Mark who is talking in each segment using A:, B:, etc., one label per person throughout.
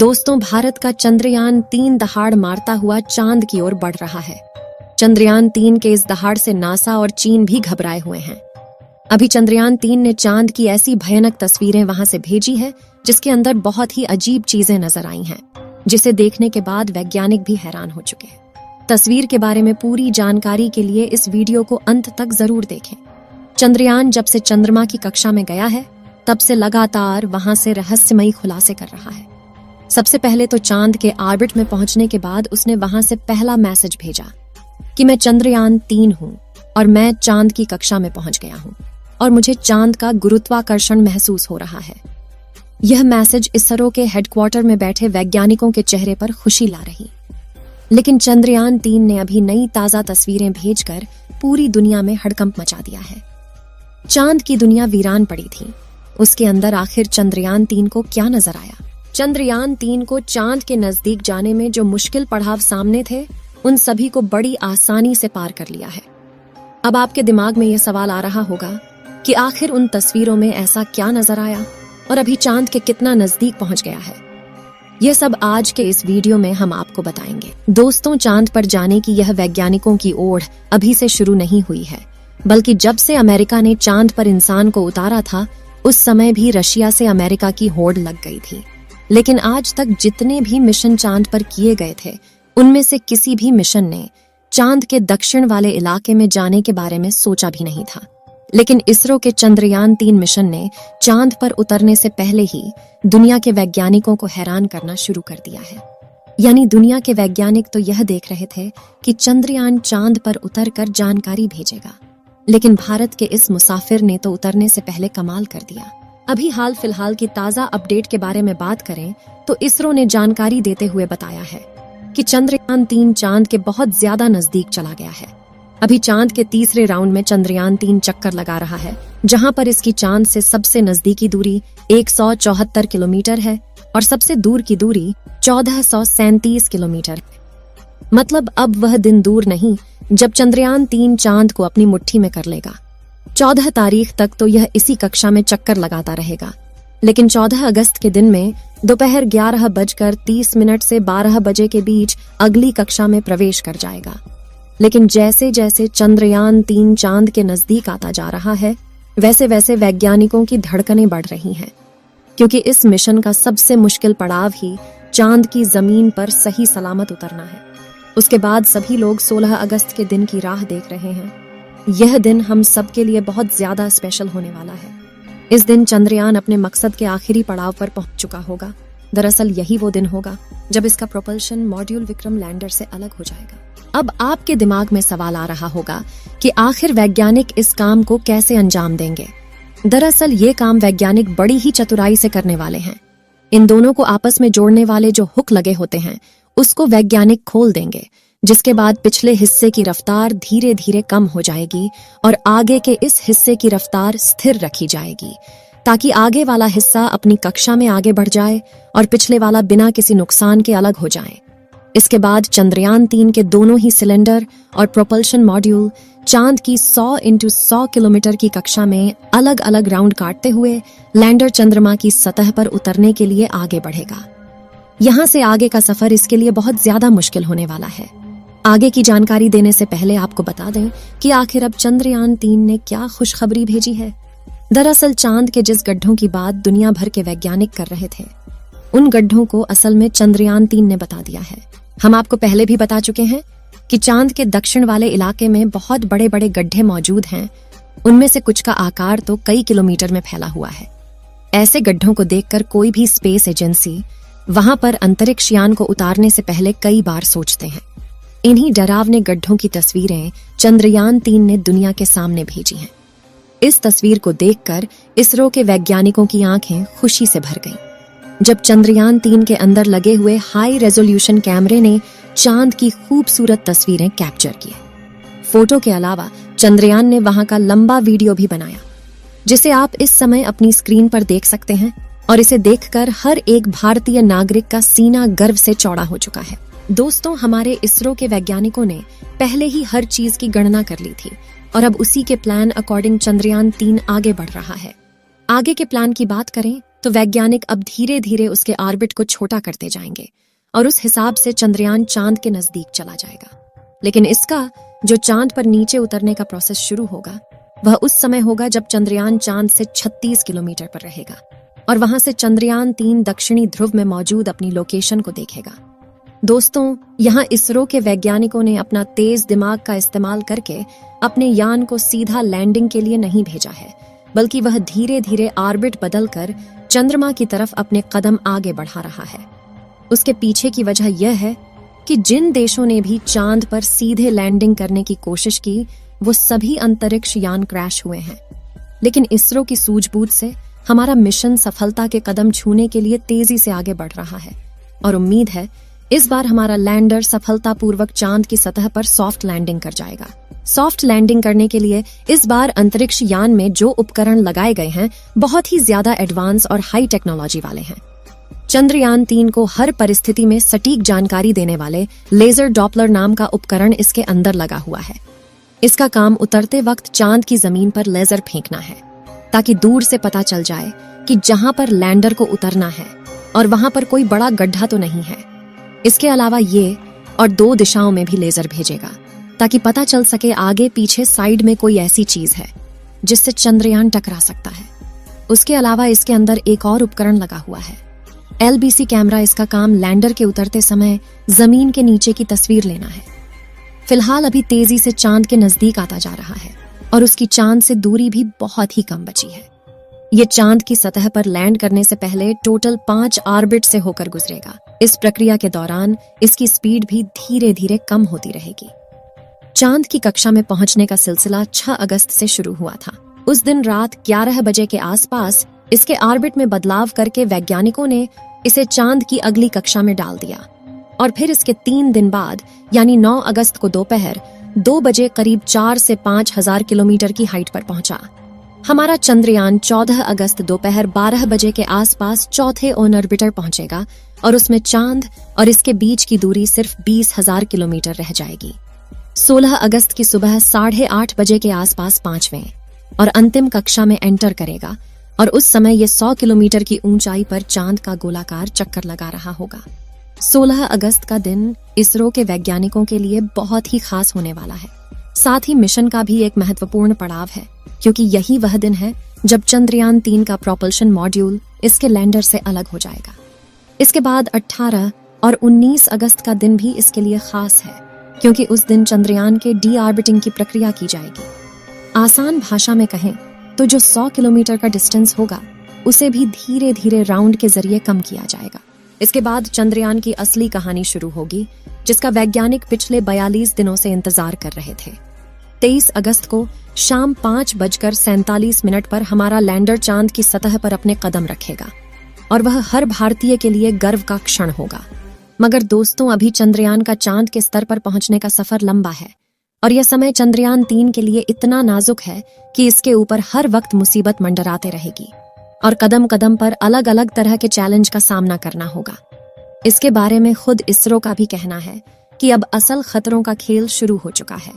A: दोस्तों, भारत का चंद्रयान-3 दहाड़ मारता हुआ चांद की ओर बढ़ रहा है। चंद्रयान-3 के इस दहाड़ से नासा और चीन भी घबराए हुए हैं। अभी चंद्रयान-3 ने चांद की ऐसी भयानक तस्वीरें वहां से भेजी है जिसके अंदर बहुत ही अजीब चीजें नजर आई हैं, जिसे देखने के बाद वैज्ञानिक भी हैरान हो चुके हैं। तस्वीर के बारे में पूरी जानकारी के लिए इस वीडियो को अंत तक जरूर देखें। चंद्रयान जब से चंद्रमा की कक्षा में गया है तब से लगातार वहां से रहस्यमयी खुलासे कर रहा है। सबसे पहले तो चांद के ऑर्बिट में पहुंचने के बाद उसने वहां से पहला मैसेज भेजा कि मैं चंद्रयान-3 हूं और मैं चांद की कक्षा में पहुंच गया हूं और मुझे चांद का गुरुत्वाकर्षण महसूस हो रहा है। यह मैसेज इसरो के हेडक्वार्टर में बैठे वैज्ञानिकों के चेहरे पर खुशी ला रही। लेकिन चंद्रयान-3 ने अभी नई ताजा तस्वीरें भेजकर पूरी दुनिया में हड़कंप मचा दिया है। चांद की दुनिया वीरान पड़ी थी। उसके अंदर आखिर चंद्रयान-3 को क्या नजर आया? चंद्रयान-3 को चांद के नजदीक जाने में जो मुश्किल पड़ाव सामने थे, उन सभी को बड़ी आसानी से पार कर लिया है। अब आपके दिमाग में यह सवाल आ रहा होगा कि आखिर उन तस्वीरों में ऐसा क्या नजर आया और अभी चांद के कितना नजदीक पहुंच गया है। यह सब आज के इस वीडियो में हम आपको बताएंगे। दोस्तों, चांद पर जाने की यह वैज्ञानिकों की ओढ़ अभी से शुरू नहीं हुई है, बल्कि जब से अमेरिका ने चांद पर इंसान को उतारा था, उस समय भी रशिया से अमेरिका की होड़ लग गई थी। लेकिन आज तक जितने भी मिशन चांद पर किए गए थे, उनमें से किसी भी मिशन ने चांद के दक्षिण वाले इलाके में जाने के बारे में सोचा भी नहीं था। लेकिन इसरो के चंद्रयान-3 मिशन ने चांद पर उतरने से पहले ही दुनिया के वैज्ञानिकों को हैरान करना शुरू कर दिया है। यानी दुनिया के वैज्ञानिक तो यह देख रहे थे कि चंद्रयान चांद पर उतरकर जानकारी भेजेगा, लेकिन भारत के इस मुसाफिर ने तो उतरने से पहले कमाल कर दिया। अभी हाल फिलहाल की ताजा अपडेट के बारे में बात करें तो इसरो ने जानकारी देते हुए बताया है कि चंद्रयान-3 चांद के बहुत ज्यादा नजदीक चला गया है। अभी चांद के तीसरे राउंड में चंद्रयान-3 चक्कर लगा रहा है, जहां पर इसकी चांद से सबसे नजदीकी दूरी 174 किलोमीटर है और सबसे दूर की दूरी 1437 किलोमीटर है। मतलब अब वह दिन दूर नहीं जब चंद्रयान-3 चांद को अपनी मुट्ठी में कर लेगा। 14 तारीख तक तो यह इसी कक्षा में चक्कर लगाता रहेगा, लेकिन 14 अगस्त के दिन में दोपहर 11:30 से 12 बजे के बीच अगली कक्षा में प्रवेश कर जाएगा। लेकिन जैसे जैसे चंद्रयान-3 चांद के नजदीक आता जा रहा है, वैसे वैसे वैज्ञानिकों की धड़कनें बढ़ रही हैं, क्योंकि इस मिशन का सबसे मुश्किल पड़ाव ही चांद की जमीन पर सही सलामत उतरना है। उसके बाद सभी लोग 16 अगस्त के दिन की राह देख रहे हैं। यह दिन हम सब के लिए बहुत ज्यादा स्पेशल होने वाला है। इस दिन चंद्रयान अपने मकसद के आखिरी पड़ाव पर पहुंच चुका होगा। दरअसल यही वो दिन होगा जब इसका प्रोपल्शन मॉड्यूल विक्रम लैंडर से अलग हो जाएगा। अब आपके दिमाग में सवाल आ रहा होगा कि आखिर वैज्ञानिक इस काम को कैसे अंजाम देंगे। दरअसल ये काम वैज्ञानिक बड़ी ही चतुराई से करने वाले हैं। इन दोनों को आपस में जोड़ने वाले जो हुक लगे होते हैं, उसको वैज्ञानिक खोल देंगे, जिसके बाद पिछले हिस्से की रफ्तार धीरे धीरे कम हो जाएगी और आगे के इस हिस्से की रफ्तार स्थिर रखी जाएगी, ताकि आगे वाला हिस्सा अपनी कक्षा में आगे बढ़ जाए और पिछले वाला बिना किसी नुकसान के अलग हो जाए। इसके बाद चंद्रयान-3 के दोनों ही सिलेंडर और प्रोपल्शन मॉड्यूल चांद की 100 × 100 किलोमीटर की कक्षा में अलग अलग राउंड काटते हुए लैंडर चंद्रमा की सतह पर उतरने के लिए आगे बढ़ेगा। यहाँ से आगे का सफर इसके लिए बहुत ज्यादा मुश्किल होने वाला है। आगे की जानकारी देने से पहले आपको बता दें कि आखिर अब चंद्रयान-3 ने क्या खुशखबरी भेजी है। दरअसल चांद के जिस गड्ढों की बात दुनिया भर के वैज्ञानिक कर रहे थे, उन गड्ढों को असल में चंद्रयान-3 ने बता दिया है। हम आपको पहले भी बता चुके हैं कि चांद के दक्षिण वाले इलाके में बहुत बड़े बड़े गड्ढे मौजूद हैं। उनमें से कुछ का आकार तो कई किलोमीटर में फैला हुआ है। ऐसे गड्ढों को देखकर कोई भी स्पेस एजेंसी वहां पर अंतरिक्ष यान को उतारने से पहले कई बार सोचते हैं। इन्हीं डरावने गड्ढों की तस्वीरें चंद्रयान-3 ने दुनिया के सामने भेजी हैं। इस तस्वीर को देखकर इसरो के वैज्ञानिकों की आंखें खुशी से भर गईं। जब चंद्रयान-3 के अंदर लगे हुए हाई रेजोल्यूशन कैमरे ने चांद की खूबसूरत तस्वीरें कैप्चर की। फोटो के अलावा चंद्रयान ने वहां का लंबा वीडियो भी बनाया, जिसे आप इस समय अपनी स्क्रीन पर देख सकते हैं, और इसे देखकर हर एक भारतीय नागरिक का सीना गर्व से चौड़ा हो चुका है। दोस्तों, हमारे इसरो के वैज्ञानिकों ने पहले ही हर चीज की गणना कर ली थी और अब उसी के प्लान अकॉर्डिंग चंद्रयान-3 आगे बढ़ रहा है। आगे के प्लान की बात करें तो वैज्ञानिक अब धीरे धीरे उसके ऑर्बिट को छोटा करते जाएंगे और उस हिसाब से चंद्रयान चांद के नजदीक चला जाएगा। लेकिन इसका जो चांद पर नीचे उतरने का प्रोसेस शुरू होगा वह उस समय होगा जब चंद्रयान चांद से 36 किलोमीटर पर रहेगा और वहां से चंद्रयान 3 दक्षिणी ध्रुव में मौजूद अपनी लोकेशन को देखेगा। दोस्तों, यहाँ इसरो के वैज्ञानिकों ने अपना तेज दिमाग का इस्तेमाल करके अपने यान को सीधा लैंडिंग के लिए नहीं भेजा है, बल्कि वह धीरे धीरे ऑर्बिट बदलकर चंद्रमा की तरफ अपने कदम आगे बढ़ा रहा है। उसके पीछे की वजह यह है कि जिन देशों ने भी चांद पर सीधे लैंडिंग करने की कोशिश की वो सभी अंतरिक्ष यान क्रैश हुए हैं। लेकिन इसरो की सूझबूझ से हमारा मिशन सफलता के कदम छूने के लिए तेजी से आगे बढ़ रहा है और उम्मीद है इस बार हमारा लैंडर सफलतापूर्वक चांद की सतह पर सॉफ्ट लैंडिंग कर जाएगा। सॉफ्ट लैंडिंग करने के लिए इस बार अंतरिक्ष यान में जो उपकरण लगाए गए हैं बहुत ही ज्यादा एडवांस और हाई टेक्नोलॉजी वाले हैं। चंद्रयान 3 को हर परिस्थिति में सटीक जानकारी देने वाले लेजर डॉपलर नाम का उपकरण इसके अंदर लगा हुआ है। इसका काम उतरते वक्त चांद की जमीन पर लेजर फेंकना है ताकि दूर से पता चल जाए कि जहां पर लैंडर को उतरना है और वहां पर कोई बड़ा गड्ढा तो नहीं है। इसके अलावा ये और 2 दिशाओं में भी लेजर भेजेगा ताकि पता चल सके आगे पीछे साइड में कोई ऐसी चीज है जिससे चंद्रयान टकरा सकता है। उसके अलावा इसके अंदर एक और उपकरण लगा हुआ है, LBC कैमरा। इसका काम लैंडर के उतरते समय जमीन के नीचे की तस्वीर लेना है। फिलहाल अभी तेजी से चांद के नजदीक आता जा रहा है और उसकी चांद से दूरी भी बहुत ही कम बची है। ये चांद की सतह पर लैंड करने से पहले टोटल 5 ऑर्बिट से होकर गुजरेगा। इस प्रक्रिया के दौरान इसकी स्पीड भी धीरे धीरे कम होती रहेगी। चांद की कक्षा में पहुंचने का सिलसिला 6 अगस्त से शुरू हुआ था। उस दिन रात 11 बजे के आसपास इसके ऑर्बिट में बदलाव करके वैज्ञानिकों ने इसे चांद की अगली कक्षा में डाल दिया और फिर इसके 3 दिन बाद यानी 9 अगस्त को दोपहर 2 बजे करीब 4 से 5 हजार किलोमीटर की हाइट पर पहुंचा। हमारा चंद्रयान 14 अगस्त दोपहर 12 बजे के आसपास चौथे ऑन ऑर्बिटर पहुंचेगा और उसमें चांद और इसके बीच की दूरी सिर्फ 20,000 किलोमीटर रह जाएगी। 16 अगस्त की सुबह 8:30 बजे के आसपास 5वें और अंतिम कक्षा में एंटर करेगा और उस समय ये 100 किलोमीटर की ऊंचाई पर चांद का गोलाकार चक्कर लगा रहा होगा। 16 अगस्त का दिन इसरो के वैज्ञानिकों के लिए बहुत ही खास होने वाला है। साथ ही मिशन का भी एक महत्वपूर्ण पड़ाव है क्योंकि यही वह दिन है जब चंद्रयान 3 का प्रोपल्शन मॉड्यूल इसके लैंडर से अलग हो जाएगा। इसके बाद 18 और 19 अगस्त का दिन भी इसके लिए खास है क्योंकि उस दिन चंद्रयान के डी ऑर्बिटिंग की प्रक्रिया की जाएगी। आसान भाषा में कहें तो जो 100 किलोमीटर का डिस्टेंस होगा उसे भी धीरे धीरे राउंड के जरिए कम किया जाएगा। इसके बाद चंद्रयान की असली कहानी शुरू होगी जिसका वैज्ञानिक पिछले 42 दिनों से इंतजार कर रहे थे। 23 अगस्त को शाम 5:47 पर हमारा लैंडर चांद की सतह पर अपने कदम रखेगा और वह हर भारतीय के लिए गर्व का क्षण होगा। मगर दोस्तों, अभी चंद्रयान का चांद के स्तर पर पहुंचने का सफर लंबा है और यह समय चंद्रयान 3 के लिए इतना नाजुक है कि इसके ऊपर हर वक्त मुसीबत मंडराते रहेगी और कदम कदम पर अलग अलग तरह के चैलेंज का सामना करना होगा। इसके बारे में खुद इसरो का भी कहना है कि अब असल खतरों का खेल शुरू हो चुका है।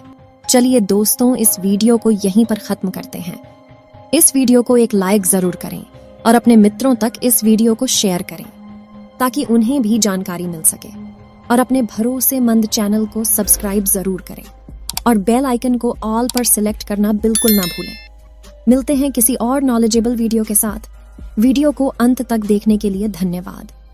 A: चलिए दोस्तों, इस वीडियो को यहीं पर खत्म करते हैं। इस वीडियो को एक लाइक जरूर करें और अपने मित्रों तक इस वीडियो को शेयर करें ताकि उन्हें भी जानकारी मिल सके और अपने भरोसेमंद चैनल को सब्सक्राइब जरूर करें और बेल आइकन को ऑल पर सिलेक्ट करना बिल्कुल ना भूलें। मिलते हैं किसी और नॉलेजेबल वीडियो के साथ। वीडियो को अंत तक देखने के लिए धन्यवाद।